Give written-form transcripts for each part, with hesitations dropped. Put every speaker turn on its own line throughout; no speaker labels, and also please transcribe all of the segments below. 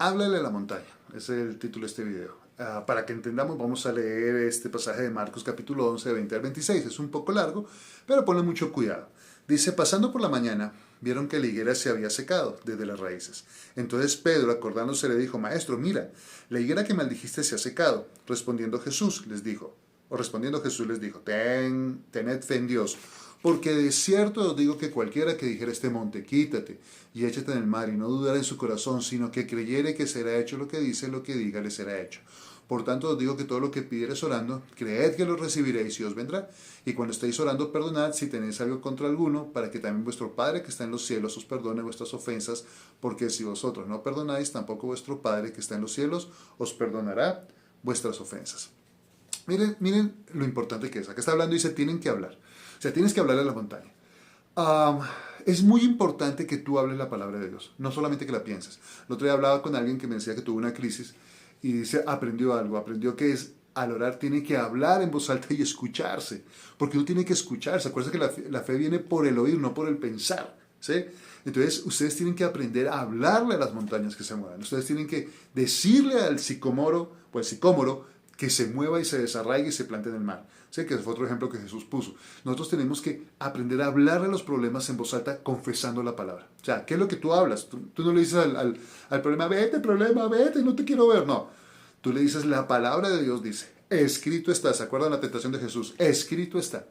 Háblale a la montaña. Ese es el título de este video. Para que entendamos, vamos a leer este pasaje de Marcos capítulo 11, de 20 al 26. Es un poco largo, pero ponle mucho cuidado. Dice, pasando por la mañana, vieron que la higuera se había secado desde las raíces. Entonces Pedro, acordándose, le dijo, Maestro, mira, la higuera que maldijiste se ha secado. Respondiendo Jesús les dijo, tened fe en Dios. Porque de cierto os digo que cualquiera que dijera este monte, quítate y échate en el mar, y no dudara en su corazón, sino que creyere que será hecho lo que dice, lo que diga le será hecho. Por tanto os digo que todo lo que pidiereis orando, creed que lo recibiréis y os vendrá. Y cuando estéis orando, perdonad si tenéis algo contra alguno, para que también vuestro Padre que está en los cielos os perdone vuestras ofensas, porque si vosotros no perdonáis, tampoco vuestro Padre que está en los cielos os perdonará vuestras ofensas. Miren lo importante que es. Acá está hablando y dice, tienen que hablar. O sea, tienes que hablarle a la montaña. Es muy importante que tú hables la palabra de Dios, no solamente que la pienses. El otro día hablaba con alguien que me decía que tuvo una crisis y dice, aprendió que es al orar tiene que hablar en voz alta y escucharse, porque uno tiene que escucharse. Acuérdense que la fe viene por el oír, no por el pensar, ¿sí? Entonces, ustedes tienen que aprender a hablarle a las montañas que se muevan. Ustedes tienen que decirle al sicómoro, que se mueva y se desarraigue y se plante en el mar. ¿Sí? Que fue otro ejemplo que Jesús puso. Nosotros tenemos que aprender a hablarle a los problemas en voz alta confesando la palabra. O sea, ¿qué es lo que tú hablas? Tú no le dices al problema, vete, no te quiero ver. No. Tú le dices, la palabra de Dios dice, escrito está. ¿Se acuerdan la tentación de Jesús? Escrito está.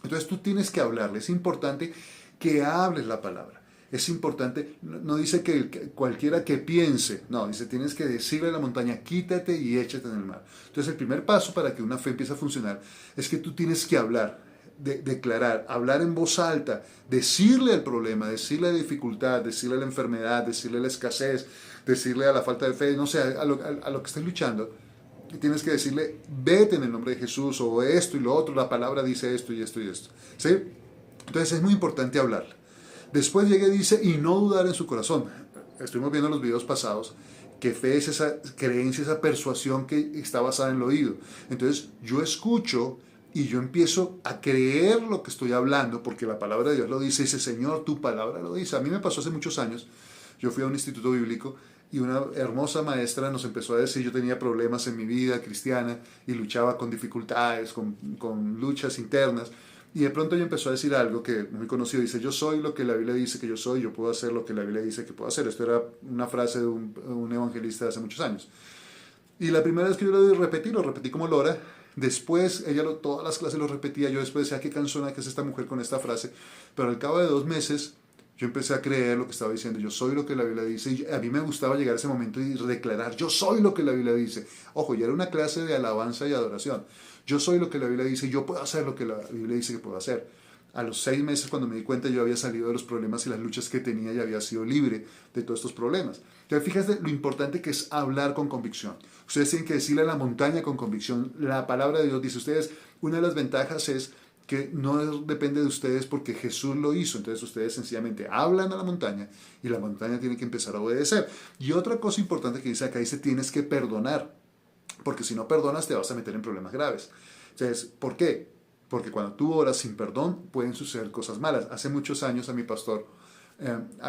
Entonces tú tienes que hablarle. Es importante que hables la palabra. Es importante, no dice que cualquiera que piense, no, dice tienes que decirle a la montaña, quítate y échate en el mar. Entonces el primer paso para que una fe empiece a funcionar es que tú tienes que hablar, declarar, hablar en voz alta, decirle el problema, decirle la dificultad, decirle la enfermedad, decirle la escasez, decirle a la falta de fe, no sé, a lo que estés luchando. Y tienes que decirle, vete en el nombre de Jesús, o esto y lo otro, la palabra dice esto y esto y esto. ¿Sí? Entonces es muy importante hablarle. Después llega y dice, y no dudar en su corazón. Estuvimos viendo en los videos pasados que fe es esa creencia, esa persuasión que está basada en el oído. Entonces yo escucho y yo empiezo a creer lo que estoy hablando, porque la palabra de Dios lo dice, dice, Señor, tu palabra lo dice. A mí me pasó hace muchos años, yo fui a un instituto bíblico y una hermosa maestra nos empezó a decir, yo tenía problemas en mi vida cristiana y luchaba con dificultades, con luchas internas. Y de pronto ella empezó a decir algo que muy conocido, dice, yo soy lo que la Biblia dice que yo soy, yo puedo hacer lo que la Biblia dice que puedo hacer. Esto era una frase de un evangelista de hace muchos años. Y la primera vez que yo lo repetí como Lora. Después, todas las clases lo repetía, yo después decía, qué cansona que es esta mujer con esta frase. Pero al cabo de 2 meses, yo empecé a creer lo que estaba diciendo, yo soy lo que la Biblia dice, y a mí me gustaba llegar a ese momento y declarar, yo soy lo que la Biblia dice. Ojo, ya era una clase de alabanza y adoración. Yo soy lo que la Biblia dice, yo puedo hacer lo que la Biblia dice que puedo hacer. A los 6 meses, cuando me di cuenta, yo había salido de los problemas y las luchas que tenía y había sido libre de todos estos problemas. Entonces, fíjense lo importante que es hablar con convicción. Ustedes tienen que decirle a la montaña con convicción. La palabra de Dios dice, ustedes, una de las ventajas es que no depende de ustedes porque Jesús lo hizo. Entonces ustedes sencillamente hablan a la montaña y la montaña tiene que empezar a obedecer. Y otra cosa importante que dice acá, dice tienes que perdonar, porque si no perdonas te vas a meter en problemas graves. Entonces, ¿por qué? Porque cuando tú oras sin perdón pueden suceder cosas malas. Hace muchos años a mi pastor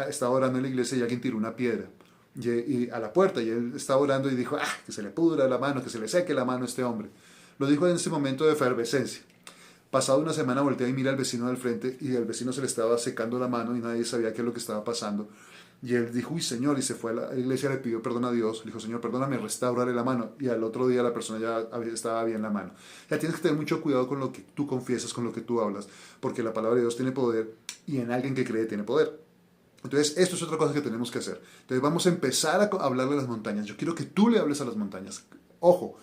estaba orando en la iglesia y alguien tiró una piedra y a la puerta y él estaba orando y dijo, que se le pudra la mano, que se le seque la mano a este hombre. Lo dijo en ese momento de efervescencia. Pasado una semana voltea y mira al vecino del frente y al vecino se le estaba secando la mano y nadie sabía qué es lo que estaba pasando. Y él dijo, uy Señor, y se fue a la iglesia, le pidió perdón a Dios, le dijo, Señor, perdóname, restaurale la mano. Y al otro día la persona ya estaba bien la mano. Ya tienes que tener mucho cuidado con lo que tú confiesas, con lo que tú hablas, porque la palabra de Dios tiene poder y en alguien que cree tiene poder. Entonces, esto es otra cosa que tenemos que hacer. Entonces, vamos a empezar a hablarle a las montañas. Yo quiero que tú le hables a las montañas. Ojo,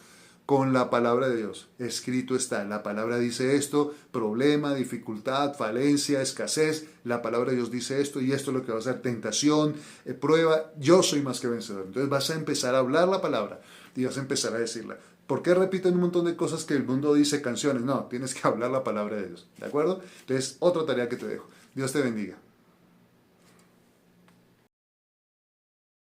con la palabra de Dios. Escrito está. La palabra dice esto, problema, dificultad, falencia, escasez. La palabra de Dios dice esto y esto es lo que va a ser tentación, prueba. Yo soy más que vencedor. Entonces vas a empezar a hablar la palabra y vas a empezar a decirla. ¿Por qué repiten un montón de cosas que el mundo dice canciones? No, tienes que hablar la palabra de Dios. ¿De acuerdo? Entonces, otra tarea que te dejo. Dios te bendiga.